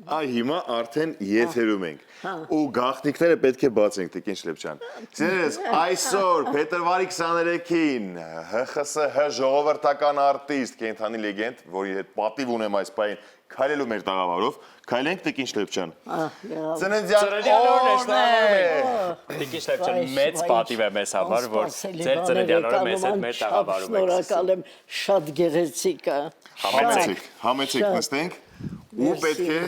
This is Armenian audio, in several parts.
Այ հիմա արդեն եթերում ենք։ Ու գաղտնիքները պետք է բացենք, Տիկին Շլեփչյան։ Ձեզ այսօր փետրվարի 23-ին ՀԽՍՀ ժողովրդական արտիստ, կենթանի լեգենդ, որի հետ պատիվ ունեմ այս պահին, քայլելու մեր տաղավարով, քայլենք Տիկին Շլեփչյան։ Ծննդյան օրն է։ Տիկին Շլեփչյան մեծ պատիվ է մեզ համար, որ ձեր ծննդյան օրը մեզ հետ մեր տաղավարում եք։ Շնորհակալ եմ, շատ գեղեցիկ է։ Համեցեք նստենք ու պետք է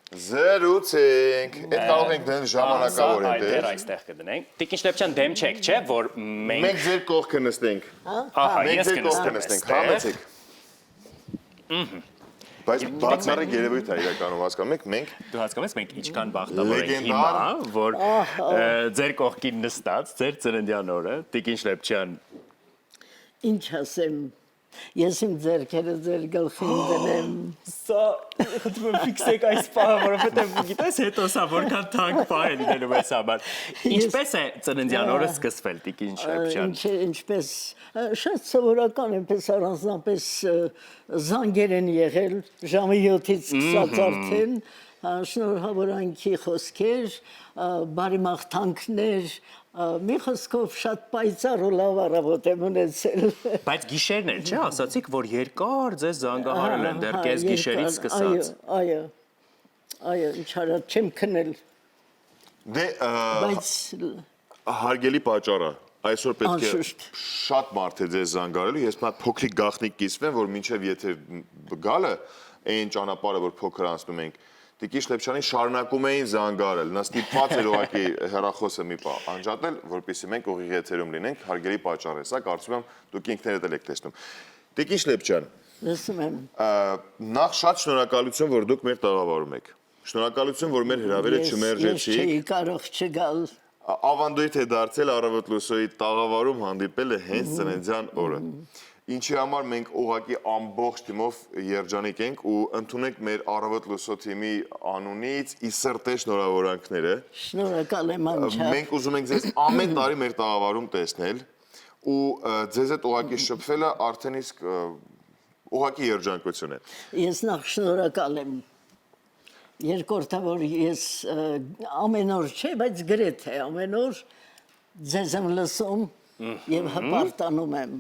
զրուցենք։ Այդ կարող ենք դնել ժամանակավոր Այդտեղ այստեղ կդնենք։ Տիկին Շլեփչյան դեմ չեք, չէ, որ մենք ձեր կողքը նստենք։ Ահա, ես կնստեմ։ Համեցեք։ Բայց բացառիկ երևույթ է իրականում հասկանում եք, մենք դու հասկանում ես մենք ինչքան բախտավոր ենք հիմա, որ ձեր կողքին նստած, ձեր ծննդյան օրը, Տիկին Շլեփչյան։ Ինչ ասեմ, ես իմ ձեռքերը ձեր գլխին դնեմ։ Սա խնդրում եմ ֆիքսեք այս պահը, որովհետև գիտես հետո սա որքան թանկ պահ է լինելու մեզ համար։ Ինչպես է ծննդյան օրը սկսվել, Տիկին Շլեփչյան։ Ինչպես շատ սովորական այնպես առանձնապես զանգեր են եղել ժամը 7-ից սկսած արդեն շնորհավորանքի խոսքեր, բարի մաղթանքներ, մի խոսքով շատ պայծառ ու լավ առավոտ եմ ունեցել։ Բայց գիշերն էլ, չէ՞, ասացիք, որ երկար ձեզ զանգահարել են դեռ կես գիշերից սկսած։ Այո, ինչ արա չեմ քնել։ Դե Բայց հարգելի պատճառը այսօր պետք է շատ մարդ է ձեզ զանգարելու, ես մի հատ փոքրիկ գաղտնիք կիսվեմ, որ մինչև եթե գալը այն ճանապարհը, որ փոքր անցնում ենք, Տիկին Շլեփչյանին շարունակում էին զանգարել, նա ստիպված էր ուղղակի հեռախոսը մի պահ անջատել, որպեսզի մենք ուղիղ եթերում լինենք, հարգելի պատճառ է, սա կարծում եմ դուք ինքներդ էլ եք տեսնում։ Տիկին Շլեփչյան, լսում եմ։ նախ շատ շնորհակալություն, որ դուք մեր տաղավարում եք։ Շնորհակալություն, որ մեր հրավերը չմերժեցիք։ Ես չէի կարող չգալ։ Ավանդույթ է դարձել Առավոտ լուսոյի տաղավարում հանդիպելը հենց ծննդյան օրը։ Ինչի համար մենք ուղղակի ամբողջ թիմով երջանիկ ենք ու ընդունենք մեր Առավոտ լուսո թիմի անունից ի սրտե շնորհավորանքները։ Շնորհակալ եմ անչափ։ Մենք ուզում ենք ձեզ ամեն տարի մեր տաղավարում տեսնել ու ձեզ հետ ուղղակի շփվելը արդեն իսկ ուղղակի երջանկություն է։ Ես նախ շնորհակալ եմ։ Երկրորդը որ ես ամեն օր չէ, բայց գրեթե ամեն օր ձեզ եմ լսում եւ հպարտանում եմ։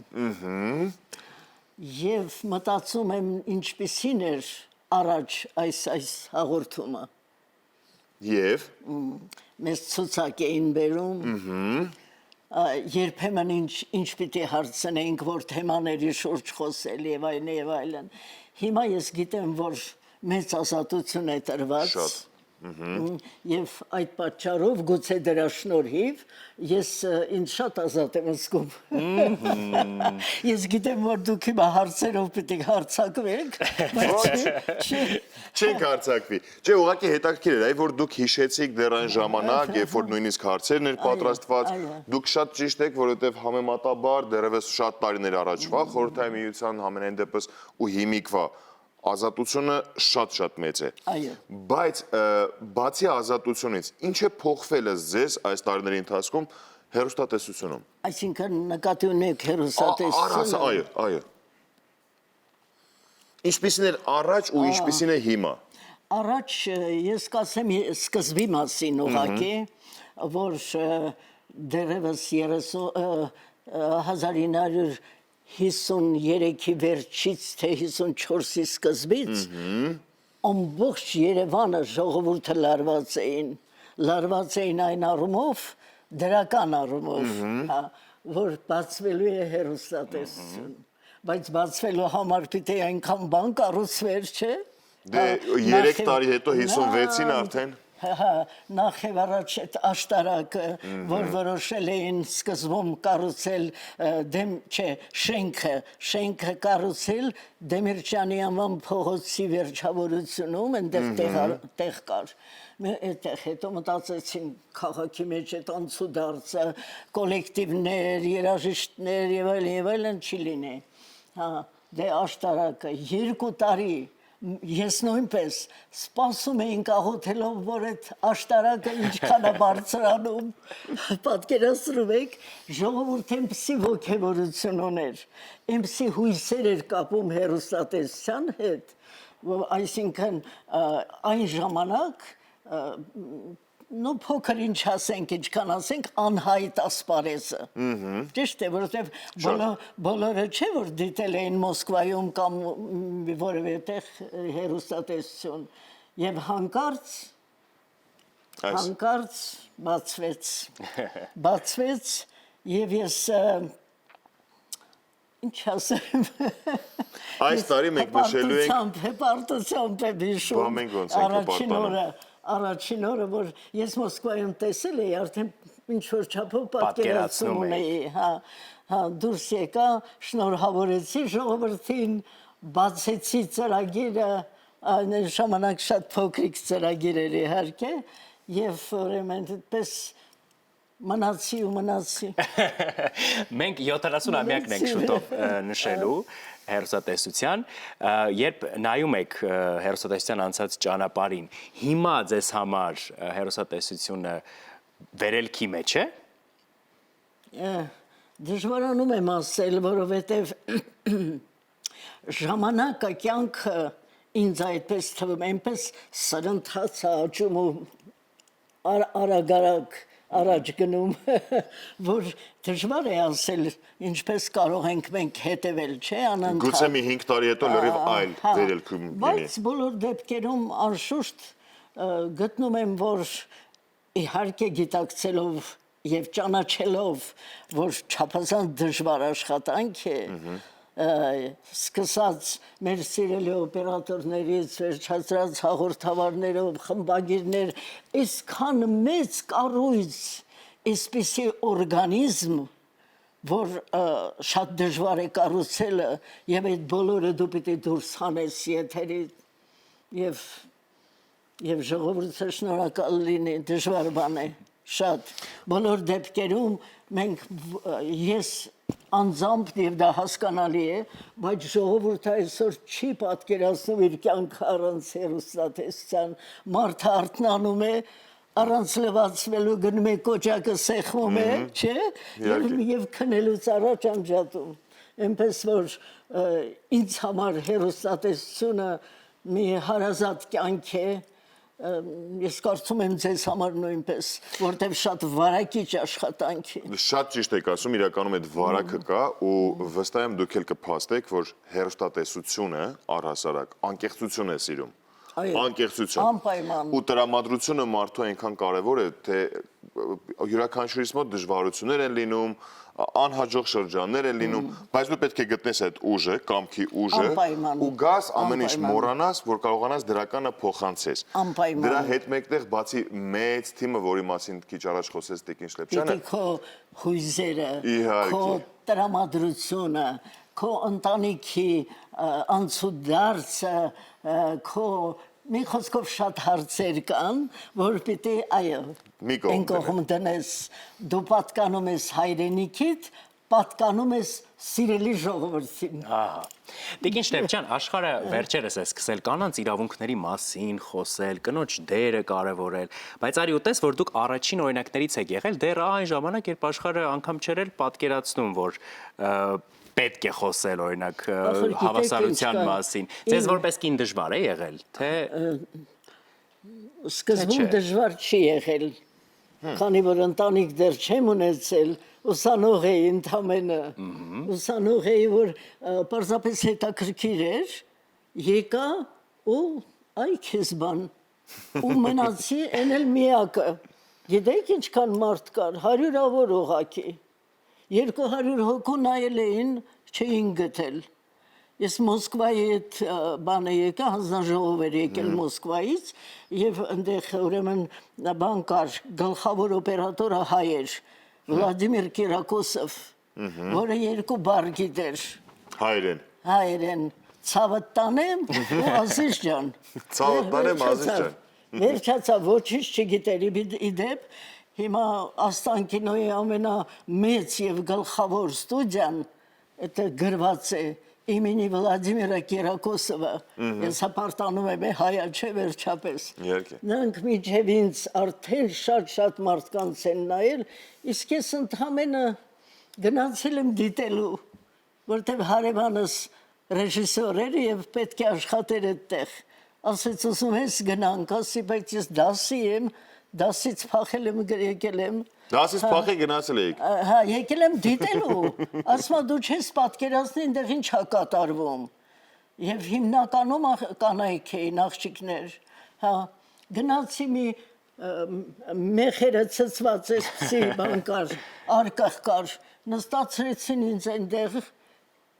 Եվ մտածում եմ ինչպիսին էր առաջ այս հաղորդումը։ Եվ Մեզ ցուցակ էին բերում։ Երբեմն ինչ պիտի հարցնեինք, որ թեմաների շուրջ խոսել եւ այլն։ Հիմա ես գիտեմ, որ մեծ ազատություն է տրված։ Շատ։ Եվ այդ պատճառով գուցե դրա շնորհիվ ես ինձ շատ ազատ եմ զգում։ Ես գիտեմ, որ դուք հիմա հարցերով պիտի հարցակվեք, բայց չենք հարցակվի։ Չէ, ուղղակի հետաքրքիր էր, այ որ դուք հիշեցիք դեռ այն ժամանակ, երբ որ նույնիսկ հարցերն էր պատրաստված, դուք շատ ճիշտ եք, որովհետև համեմատաբար դեռևս շատ տարիներ առաջվա Խորհրդային Միության համենայն դեպս ու հիմիկվա ազատությունը շատ մեծ է։ Այո։ Բայց բացի ազատությունից, ինչ է փոխվել ձեզ այս տարիների ընթացքում հեռուստատեսությունում։ Այսինքն նկատի ունեք հեռուստատեսությունը։ Այո։ Ինչպիսին էր առաջ ու ինչպիսին է հիմա։ Առաջ ես կասեմ սկզբի մասին ուղղակի, որ դեռևս 1953-ի վերջից թե 54-ի սկզբից ամբողջ Երևանը ժողովուրդը լարված էին այն առումով, դրական առումով, որ բացվելու է հեռուստատեսություն, բայց բացվելու համար պիտի այնքան բան կառուցվեր, չէ։ Դե 3 տարի հետո 56-ին արդեն Նախ եւ առաջ այդ աշտարակը, որ որոշել էին սկզբում կառուցել շենքը կառուցել Դեմիրճյանի անվան փողոցի վերջավորությունում, այնտեղ տեղ կար։ Այդտեղ հետո մտածեցին քաղաքի մեջ այդ անցուդարձը, կոլեկտիվներ, երաժիշտներ եւ այլն չի լինի։ Դե աշտարակը 2 տարի ես նույնպես սպասում էինք աղոթելով, որ այդ աշտարակը ինչքան է բարձրանում, պատկերացրու եք, ժողովուրդը այնպիսի ոգևորություն ուներ, այնպիսի հույսեր էր կապում հեռուստատեսության հետ, այսինքն այն ժամանակ նո փոքր ինչ ասենք, ինչքան ասենք անհայտ ասպարեզը։ Ճիշտ է, որովհետև բոլորը չէ որ դիտել էին Մոսկվայում կամ որևէ տեղ հեռուստատեսություն եւ հանկարծ բացվեց եւ ես ինչ ասեմ Այս տարի մենք նշելու ենք հպարտությամբ հիշում առաջին օրը որ ես Մոսկվայում տեսել էի արդեն ինչ որ չափով պատկերացնում ունեի հա դուրս եկա շնորհավորեցի ժողովրդին բացեցի ծրագիրը այն ժամանակ շատ փոքրիկ ծրագիր էր իհարկե եւ ուրեմն այդպես մնացի Մենք 70-ամյակն ենք շուտով նշելու հերոսատեսության, երբ նայում եք հերոսատեսության անցած ճանապարհին, հիմա ձեզ համար հերոսատեսությունը վերելքի մեջ է։ Դժվարանում եմ ասել, որովհետև ժամանակը կյանքը ինձ այդպես թվում, այնպես սրընթաց է աճում ու արագ առաջ գնում, որ դժվար է ասել ինչպես կարող ենք մենք հետևել, չէ, անընդհատ։ Գուցե մի 5 տարի հետո լրիվ այլ վերելքում լինի։ Բայց բոլոր դեպքերում անշուշտ գտնում եմ, որ իհարկե գիտակցելով եւ ճանաչելով, որ չափազանց դժվար աշխատանք է, սկսած մեր սիրելի օպերատորներից, վերջացրած հաղորդավարներով, խմբագիրներ, այսքան մեծ կառույց, այսպիսի օրգանիզմ, որ շատ դժվար է կառուցելը եւ այդ բոլորը դու պիտի դուրս հանես եթերի եւ ժողովուրդը շնորհակալ լինի, դժվար բան է, շատ։ Բոլոր դեպքերում մենք ես անձամբ եւ դա հասկանալի է, բայց ժողովուրդը այսօր չի պատկերացնում իր կյանքը առանց հեռուստատեսության, մարդը արթնանում է, առանց լվացվելու գնում է կոճակը սեղմում է, չէ, եւ քնելուց առաջ անջատում։ Այնպես որ ինձ համար հեռուստատեսությունը մի հարազատ կյանք է, ես կարծում եմ ձեզ համար նույնպես, որտեղ շատ վարակիչ աշխատանք է։ Շատ ճիշտ եք ասում, իրականում այդ վարակը կա ու վստահ եմ դուք էլ կփաստեք, որ հեռուստատեսությունը առհասարակ անկեղծություն է սիրում։ Անկեղծություն։ Անպայման։ Ու տրամադրությունը մարդու այնքան կարևոր է, թե յուրաքանչյուրիս մոտ դժվարություններ են լինում, անհաջող շրջաններ են լինում, բայց դու պետք է գտնես այդ ուժը, կամքի ուժը ու գաս ամեն ինչ մոռանաս, որ կարողանաս դրականը փոխանցես։ Դրա հետ մեկտեղ բացի մեծ թիմը, որի մասին քիչ առաջ խոսեց Տիկին Շլեպչյանը, Պիտի քո հույզերը, քո իհարկե տրամադրությունը, քո ընտանիքի անցուդարձը, քո մի խոսքով շատ հարցեր կան, որ պիտի այո, այն կողմ դնես, դու պատկանում ես հայրենիքիդ, պատկանում ես սիրելի ժողովրդին։ Ահա։ Տիկին Շլեպչյան, աշխարհը վերջերս է սկսել կանանց իրավունքների մասին խոսել, կնոջ դերը կարևորել, բայց արի ուտես, որ դուք առաջին օրինակներից եք եղել դեռ այն ժամանակ, երբ աշխարհը անգամ չէր էլ պատկերացնում, որ պետք է խոսել օրինակ հավասարության մասին։ Ձեզ որպես կին դժվար է եղել, թե սկզբում դժվար չի եղել, քանի որ ընտանիք դեռ չեմ ունեցել, ուսանող էի ընդամենը, ուսանող էի, որ պարզապես հետաքրքիր էր, եկա ու այ քեզ բան, ու մնացի են էլ միակը, գիտեք ինչքան մարդ կար, 100-ավոր ուղղակի, 200 հոգու նայել էին, չէին գտել։ Ես Մոսկվայի այդ բանը եկա, հանձնաժողով էր եկել Մոսկվայից եւ այնտեղ ուրեմն բան կար, գլխավոր օպերատորը հայ էր, Վլադիմիր Կիրակոսով, որը 2 բառ գիտեր։ Հայերեն, ցավդ տանեմ ու Ազիզ ջան։ Ցավդ տանեմ Ազիզ ջան։ Վերջացավ, ոչինչ չգիտեր, իդեպ հիմա Աստանկինոյի ամենամեծ եւ գլխավոր ստուդիան դա գրված է իմենի Վլադիմիրա Կիրակոսովը, ես հպարտանում եմ հայա չէ վերջապես։ Նրանք միջև ինձ արդեն շատ մարդկանց են նայել, իսկ ես ընդամենը գնացել եմ դիտելու, որտեղ հարևանս ռեժիսորերը եւ պետք է աշխատեր այդտեղ։ Ասեց ուզում ես գնանք, ասի բայց ես դասի եմ, դասից փախել եմ եկել եմ։ Դասից փախի գնացել եք։ Հա, եկել եմ դիտելու։ Ասма դու չես պատկերացնի այնտեղ ինչ է կատարվում։ Եվ հիմնականում կանայք էին աղջիկներ։ Հա, գնացի մի մեխերը ցծված էսի բան կար, արկղ կար, նստացրեցին ինձ այնտեղ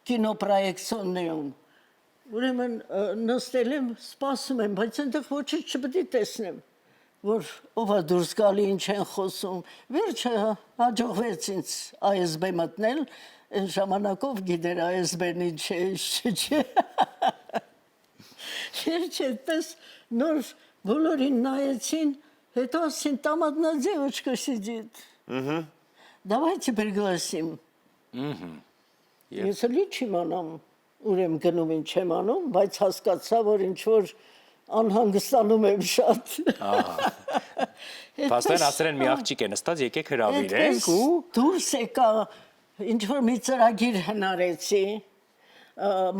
կինոպրոյեկցիոնում։ Ուրեմն նստել եմ, սպասում եմ, բայց այնտեղ ոչինչ չպետք է տեսնեմ, որ ով է դուրս գալի, ինչ են խոսում։ Վերջը հաջողվեց ինձ ASB մտնել, այն ժամանակով գիտեր ASB-ն ինչ է, ինչ չէ։ Վերջ այդպես նոր բոլորին նայեցին, հետո ասին «Там одна девочка сидит». Давайте пригласим։ Ես էլի չիմանամ, ուր եմ գնում, ինչ եմ անում, բայց հասկացա, որ ինչ-որ անհանգստանում եմ շատ։ Պաստեն ասել են մի աղջիկ է նստած, եկեք հրավիրենք ու դուրս եկա, ինչ-որ մի ծրագիր հնարեցի։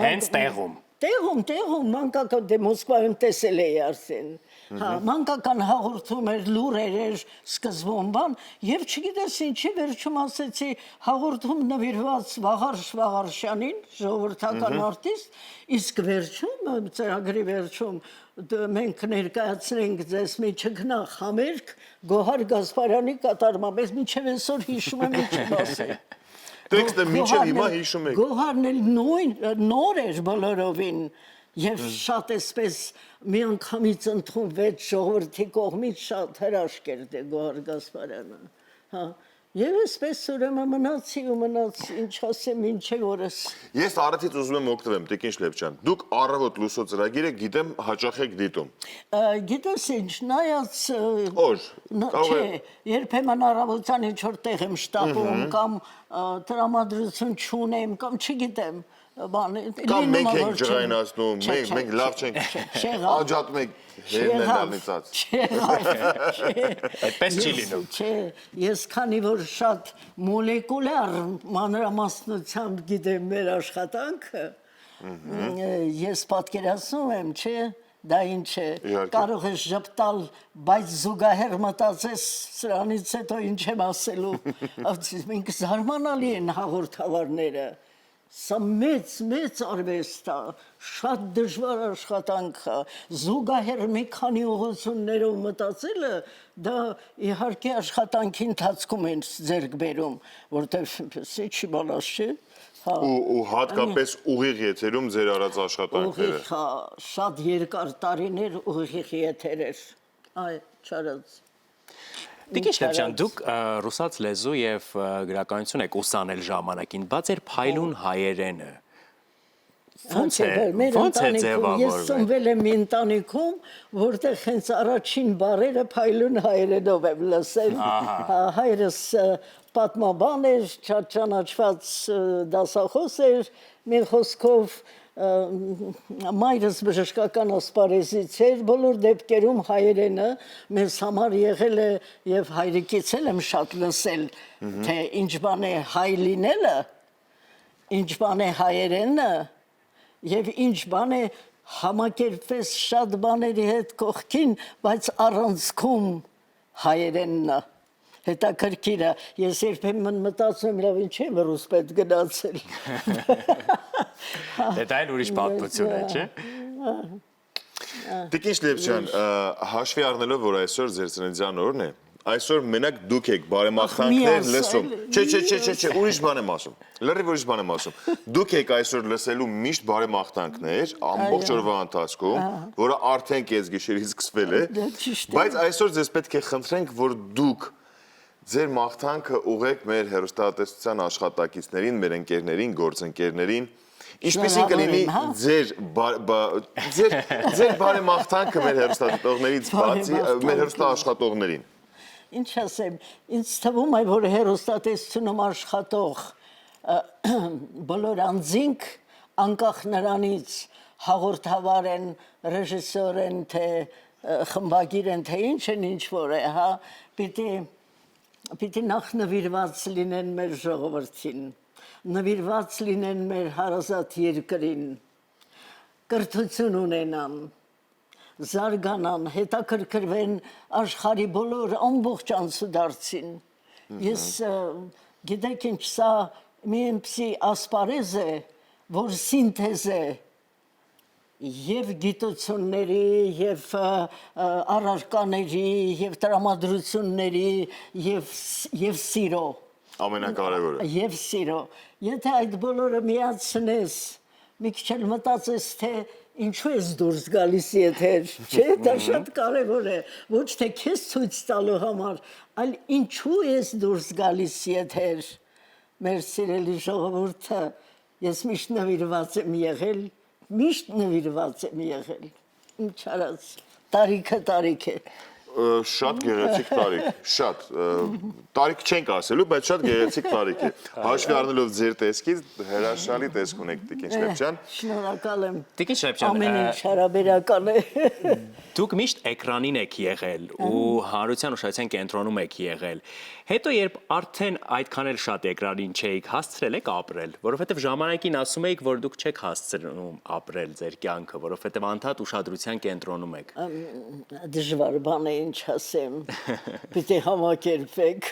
հենց տեղում։ Տեղում, մանկական դե Մոսկվայում տեսել էի արդեն։ Հա, մանկական հաղորդում էր, լուրեր էր սկզբում բան, եւ չգիտես ինչի վերջում ասեցի հաղորդում նվիրված Վաղար Շվաղարշյանին, ժողովրդական արտիստ, իսկ վերջում ծրագրի վերջում մենք ներկայացնենք ձեզ մի չգնա համերգ Գոհար Գասպարյանի կատարմամբ, ես մինչև այսօր հիշում եմ ինչի ասել։ Տեքստը մինչև հիմա հիշում եք։ Գոհարն էլ նոր էր բոլորովին եւ շատ էսպես մի անգամից ընդունվեց ժողովրդի կողմից շատ հրաշք էր դե Գոհար Գասպարյանը։ Հա, եւ այսպես ուրեմն մնացի, ինչ ասեմ, ինչե որս։ Ես առիթից ուզում եմ օգտվեմ, Տիկին Շլեփչյան։ Դուք առավոտ լուսո ծրագիրը գիտեմ հաճախ եք դիտում։ Գիտես ինչ, նայած Օր։ Չէ, երբեմն առավոտյան ինչ-որ տեղ եմ շտապում կամ տրամադրություն չունեմ կամ չգիտեմ, բան Կամ մենք ենք ջրայնացնում, մենք լավ չենք աջատում ենք հերնելանիցած։ Այդպես չի լինում։ Չէ, ես քանի որ շատ մոլեկուլար մանրամասնությամբ գիտեմ մեր աշխատանքը, ես պատկերացնում եմ, չէ, դա ինչ է, կարող ես ժպտալ, բայց զուգահեռ մտածես սրանից հետո ինչ եմ ասելու, մենք զարմանալի են հաղորդավարները, սա մեծ արվեստ է, շատ դժվար աշխատանք է, զուգահեռ մի քանի ուղղություններով մտածելը, դա իհարկե աշխատանքի ընթացքում են ձեռք բերում, որտեղ չի բանաս չէ, ու հատկապես ուղիղ եթերում ձեր արած աշխատանքները։ Շատ երկար տարիներ ուղիղ եթեր էր, չարած։ Տիկին Շլեփչյան, դուք ռուսաց լեզու եւ գրականություն եք ուսանել ժամանակին, բայց էր փայլուն հայերենը։ Ոնց է ձևավորվել։ Ես ծնվել եմ մի ընտանիքում, որտեղ հենց առաջին բառերը փայլուն հայերենով եմ լսել։ Հայրս պատմաբան էր, ճանաչված դասախոս էր, մի խոսքով մայրս բժշկական ասպարեզից էր, բոլոր դեպքերում հայերենը մեզ համար եղել է եւ հայրիկից եմ շատ լսել, թե ինչ բան է հայ լինելը, ինչ բան է հայերենը եւ ինչ բան է համակերպվես շատ բաների հետ կողքին, բայց առանցքում հայերենն է։ Հետաքրքիր է, ես երբեմն մտածում լավ ինչ եմ ռուս պետք գնացել։ Դա էլ ուրիշ պատմություն է, չէ՞։ Տիկին Շլեփչյան, հաշվի առնելով, որ այսօր ձեր ծննդյան օրն է, այսօր մենակ դուք եք բարեմաղթանքներ լսում։ Չէ, ուրիշ բան եմ ասում։ Լրիվ ուրիշ բան եմ ասում։ Դուք եք այսօր լսելու միշտ բարեմաղթանքներ ամբողջ օրվա ընթացքում, որը արդեն կեսգիշերից սկսվել է, բայց այսօր ձեզ պետք է խնդրենք, որ դուք ձեր մաղթանքը ուղեք մեր հեռուստատեսության աշխատակիցներին, մեր ընկերներին, գործընկերներին, ինչպեսին կլինի ձեր բարեմաղթանքը մեր հեռուստատիտողներից բացի, մեր հեռուստաաշխատողներին։ Ինչ ասեմ, ինձ թվում է, որ հեռուստատեսությունում աշխատող բոլոր անձինք, անկախ նրանից հաղորդավար են, ռեժիսոր են, թե խմբագիր են, թե ինչ են, ինչ որ է, հա, պիտի նախ նվիրված լինեն մեր ժողովրդին, նվիրված լինեն մեր հարազատ երկրին, կրթություն ունենան, զարգանան, հետաքրքրվեն աշխարհի բոլոր ամբողջ անցուդարձին։ Ես գիտեք ինչ, սա մի այնպիսի ասպարեզ է, որ սինթեզ է եւ գիտությունների, եւ առարկաների, եւ տրամադրությունների, եւ սիրո։ Ամենակարևորը։ Եվ սիրո։ Եթե այդ բոլորը միացնես, մի քիչ էլ մտածես, թե ինչու ես դուրս գալիս եթեր, չէ՞, դա շատ կարևոր է, ոչ թե քեզ ցույց տալու համար, այլ ինչու ես դուրս գալիս եթեր։ Մեր սիրելի ժողովուրդը, ես միշտ նվիրված եմ եղել, միշտ նվիրված եմ եղել։ Ինչ արած, տարիքը է։ Շատ գեղեցիկ տարիք, շատ տարիք չենք ասելու, բայց շատ գեղեցիկ տարիք է։ Հաշվի առնելով ձեր տեսքից հրաշալի տեսք ունեք Տիկին Շլեպչյան։ Շնորհակալ եմ։ Տիկին Շլեպչյան, Ամեն ինչ հարաբերական է։ Դուք միշտ էկրանին եք եղել ու հանրության ուշադրության կենտրոնում եք եղել։ Հետո երբ արդեն այդքան էլ շատ էկրանին չէիք, հասցրել եք ապրել, որովհետև ժամանակին ասում էիք, որ դուք չեք հասցնում ապրել ձեր կյանքը, որովհետև անդադ ուշադրության կենտրոնում եք։ Դժվար բան է, ինչ ասեմ։ Պիտի համակերպեք,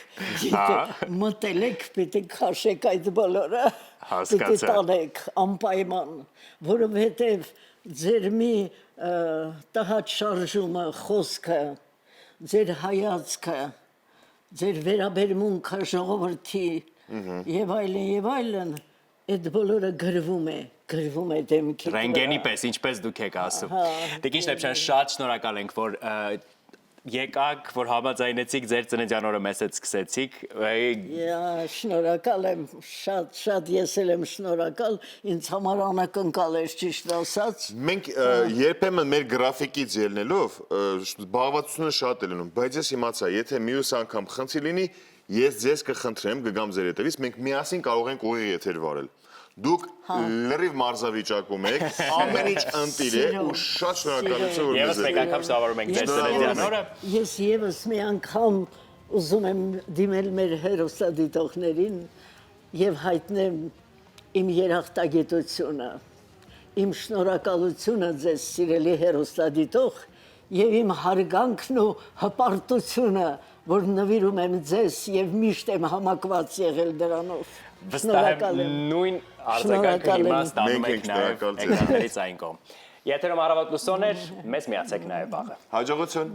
մտել եք, պիտի քաշեք այդ բոլորը։ Պիտի տանեք անպայման, որովհետև ձեր մի տհաճ շարժումը, խոսքը, ձեր հայացքը, ձեր վերաբերմունքը ժողովրդի եւ այլն, այդ բոլորը գրվում է դեմքի վրա։ Ռենգենի պես, ինչպես դուք եք ասում։ Տիկին Շլեպչյան, շատ շնորհակալ ենք, որ եկաք, որ համաձայնեցիք ձեր ծննդյան օրը մեզ հետ սկսեցիք։ Շնորհակալ եմ, շատ ես էլ եմ շնորհակալ, ինձ համար անակնկալ էր ճիշտ ասած։ Մենք երբեմն մեր գրաֆիկից ելնելով զբաղվածությունը շատ է լինում, բայց ես իմացա, եթե մյուս անգամ խնդիր լինի, ես ձեզ կխնդրեմ, կգամ ձեր հետևից, մենք միասին կարող ենք ուղիղ եթեր վարել։ Դուք լրիվ մարզավիճակում եք, ամեն ինչ ընտիր է ու շատ շնորհակալություն որ Եվս մեկ անգամ շնորհավորում ենք ձեր ծննդյան օրը։ Ես եւս մի անգամ ուզում եմ դիմել մեր հերոստատիտողներին եւ հայտնեմ իմ երախտագիտությունը, իմ շնորհակալությունը ձեզ սիրելի հերոստատիտող եւ իմ հարգանքն ու հպարտությունը, որ նվիրում եմ ձեզ եւ միշտ եմ համակված եղել դրանով։ Վստահ եմ նույն արձագանքը հիմա ստանում եք նաև էկրաններից այն կողմ։ Եթերում Առավոտ լուսոն էր, մեզ միացեք նաև վաղը։ Հաջողություն։